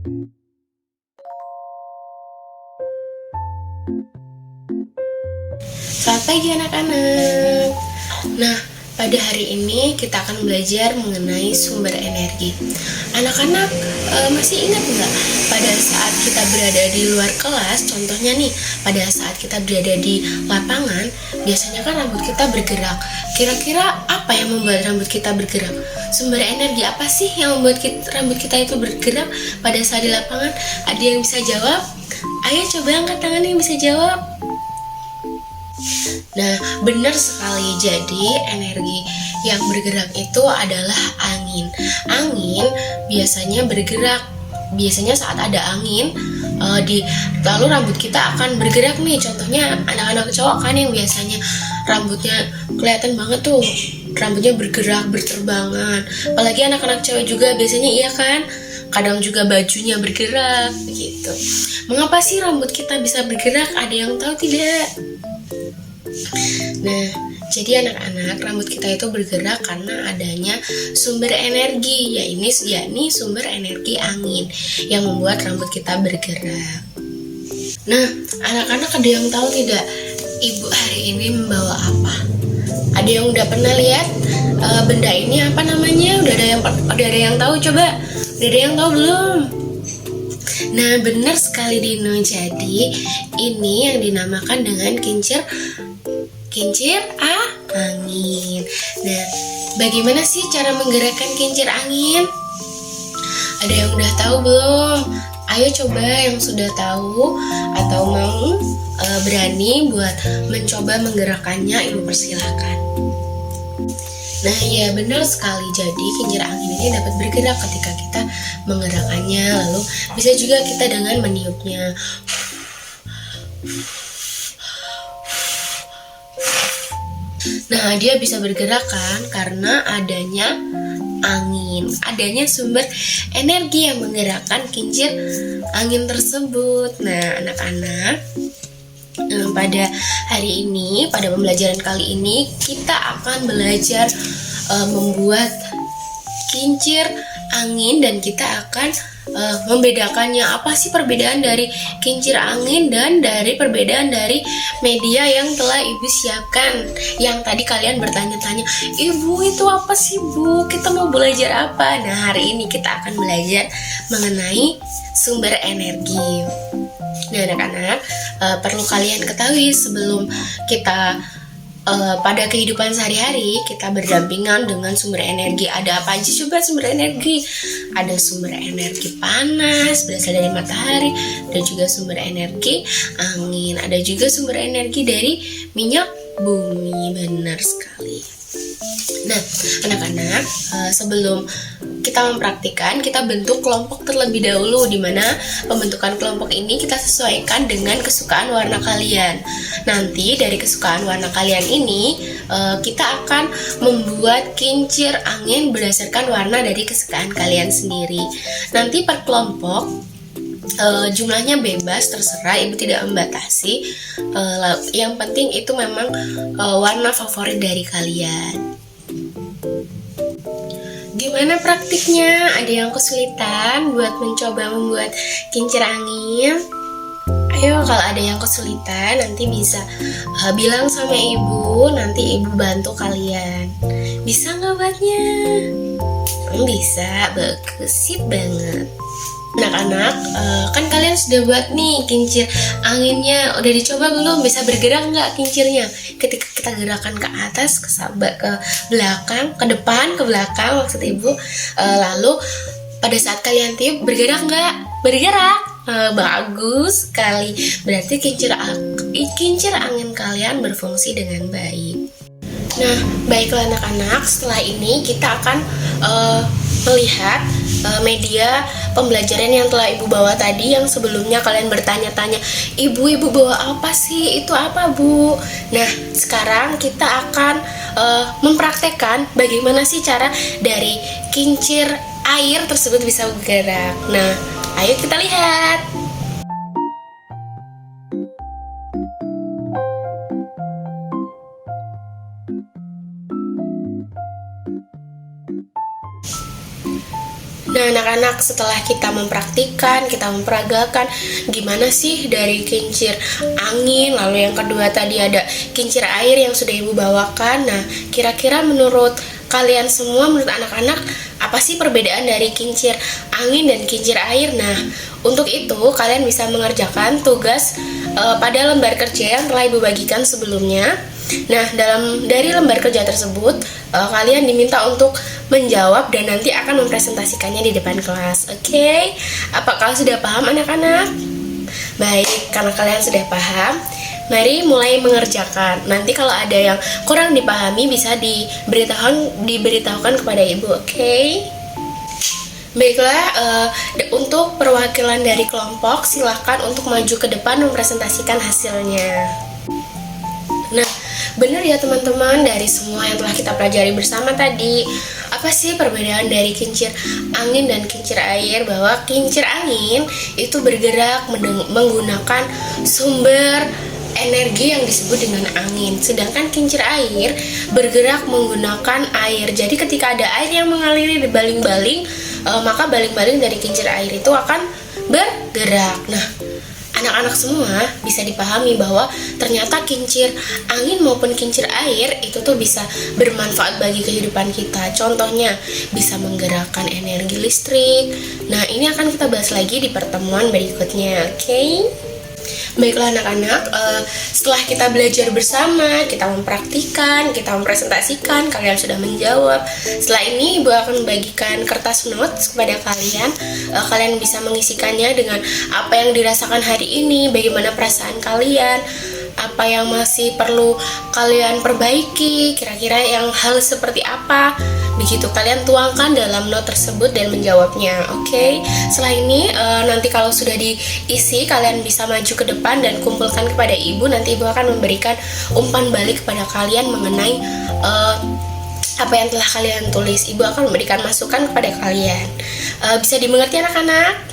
Selamat pagi anak-anak. Nah, pada hari ini kita akan belajar mengenai sumber energi. Anak-anak masih ingat nggak pada saat kita berada di luar kelas, contohnya nih, pada saat kita berada di lapangan, biasanya kan rambut kita bergerak. Kira-kira apa yang membuat rambut kita bergerak? Sumber energi apa sih yang membuat rambut kita itu bergerak pada saat di lapangan? Ada yang bisa jawab? Ayo coba angkat tangan yang bisa jawab. Nah, benar sekali. Jadi, energi yang bergerak itu adalah angin. Angin biasanya bergerak. Biasanya saat ada angin, lalu rambut kita akan bergerak nih. Contohnya anak-anak cowok kan yang biasanya rambutnya kelihatan banget tuh, rambutnya bergerak, berterbangan. Apalagi anak-anak cewek juga biasanya iya kan? Kadang juga bajunya bergerak, begitu. Mengapa sih rambut kita bisa bergerak? Ada yang tahu tidak? Nah, jadi anak-anak, rambut kita itu bergerak karena adanya sumber energi, yakni sumber energi angin yang membuat rambut kita bergerak. Nah, anak-anak ada yang tahu tidak, ibu hari ini membawa apa? Ada yang udah pernah lihat benda ini apa namanya? Udah ada yang tahu coba? Udah ada yang tahu belum? Nah, benar sekali Dino. Jadi, ini yang dinamakan dengan kincir angin. Nah, bagaimana sih cara menggerakkan kincir angin? Ada yang udah tahu belum? Ayo coba yang sudah tahu atau mau berani buat mencoba menggerakkannya, ibu persilahkan. Nah, ya benar sekali. Jadi kincir angin ini dapat bergerak ketika kita menggerakkannya. Lalu bisa juga kita dengan meniupnya. Nah, dia bisa bergerak kan karena adanya angin, adanya sumber energi yang menggerakkan kincir angin tersebut. Nah, anak-anak, pada hari ini, pada pembelajaran kali ini, kita akan belajar membuat kincir angin dan kita akan membedakannya. Apa sih perbedaan dari kincir angin dan dari perbedaan dari media yang telah ibu siapkan? Yang tadi kalian bertanya-tanya, ibu itu apa sih bu? Kita mau belajar apa? Nah, hari ini kita akan belajar mengenai sumber energi. Nah, anak-anak, perlu kalian ketahui sebelum kita pada kehidupan sehari-hari kita berdampingan dengan sumber energi. Ada apa aja coba sumber energi? Ada sumber energi panas berasal dari matahari, dan juga sumber energi angin. Ada juga sumber energi dari minyak bumi. Benar sekali. Nah, anak-anak, sebelum kita mempraktikkan, kita bentuk kelompok terlebih dahulu, di mana pembentukan kelompok ini kita sesuaikan dengan kesukaan warna kalian. Nanti dari kesukaan warna kalian ini, kita akan membuat kincir angin berdasarkan warna dari kesukaan kalian sendiri. Nanti per kelompok jumlahnya bebas, terserah, ibu tidak membatasi. Yang penting itu memang warna favorit dari kalian. Gimana praktiknya? Ada yang kesulitan buat mencoba membuat kincir angin? Ayo, kalau ada yang kesulitan nanti bisa bilang sama ibu, nanti ibu bantu kalian. Bisa nggak buatnya? Bisa, bagus, sip banget. Anak-anak, kan kalian sudah buat nih kincir anginnya. Udah dicoba belum? Bisa bergerak nggak kincirnya? Ketika kita gerakan ke atas, ke belakang, ke depan, ke belakang maksud ibu. Lalu pada saat kalian tiup, bergerak nggak? Bergerak. Bagus sekali. Berarti kincir angin kalian berfungsi dengan baik. Nah, baiklah anak-anak, setelah ini kita akan melihat media pembelajaran yang telah ibu bawa tadi, yang sebelumnya kalian bertanya-tanya, ibu bawa apa sih? Itu apa bu? Nah, sekarang kita akan mempraktekkan bagaimana sih cara dari kincir air tersebut bisa bergerak. Nah, ayo kita lihat. Nah, anak-anak, setelah kita mempraktikkan, kita memperagakan gimana sih dari kincir angin, lalu yang kedua tadi ada kincir air yang sudah ibu bawakan. Nah, kira-kira menurut kalian semua, menurut anak-anak, apa sih perbedaan dari kincir angin dan kincir air? Nah, untuk itu kalian bisa mengerjakan tugas pada lembar kerja yang telah ibu bagikan sebelumnya. Nah, dari lembar kerja tersebut kalian diminta untuk menjawab dan nanti akan mempresentasikannya di depan kelas. Oke? Apakah sudah paham anak-anak? Baik, karena kalian sudah paham, mari mulai mengerjakan. Nanti kalau ada yang kurang dipahami bisa diberitahukan kepada ibu, oke? Baiklah, untuk perwakilan dari kelompok silahkan untuk maju ke depan mempresentasikan hasilnya. Nah, benar ya teman-teman, dari semua yang telah kita pelajari bersama tadi, apa sih perbedaan dari kincir angin dan kincir air? Bahwa kincir angin itu bergerak menggunakan sumber energi yang disebut dengan angin, sedangkan kincir air bergerak menggunakan air. Jadi ketika ada air yang mengaliri di baling-baling, maka baling-baling dari kincir air itu akan bergerak. Nah, anak-anak semua bisa dipahami bahwa ternyata kincir angin maupun kincir air itu tuh bisa bermanfaat bagi kehidupan kita. Contohnya bisa menggerakkan energi listrik. Nah, ini akan kita bahas lagi di pertemuan berikutnya, oke? Baiklah anak-anak, setelah kita belajar bersama, kita mempraktikkan, kita mempresentasikan, kalian sudah menjawab. Setelah ini ibu akan membagikan kertas notes kepada kalian. Kalian bisa mengisikannya dengan apa yang dirasakan hari ini, bagaimana perasaan kalian, apa yang masih perlu kalian perbaiki, kira-kira yang hal seperti apa. Begitu kalian tuangkan dalam note tersebut dan menjawabnya, oke? Setelah ini nanti kalau sudah diisi, kalian bisa maju ke depan dan kumpulkan kepada ibu. Nanti ibu akan memberikan umpan balik kepada kalian mengenai apa yang telah kalian tulis. Ibu akan memberikan masukan kepada kalian. Bisa dimengerti anak-anak?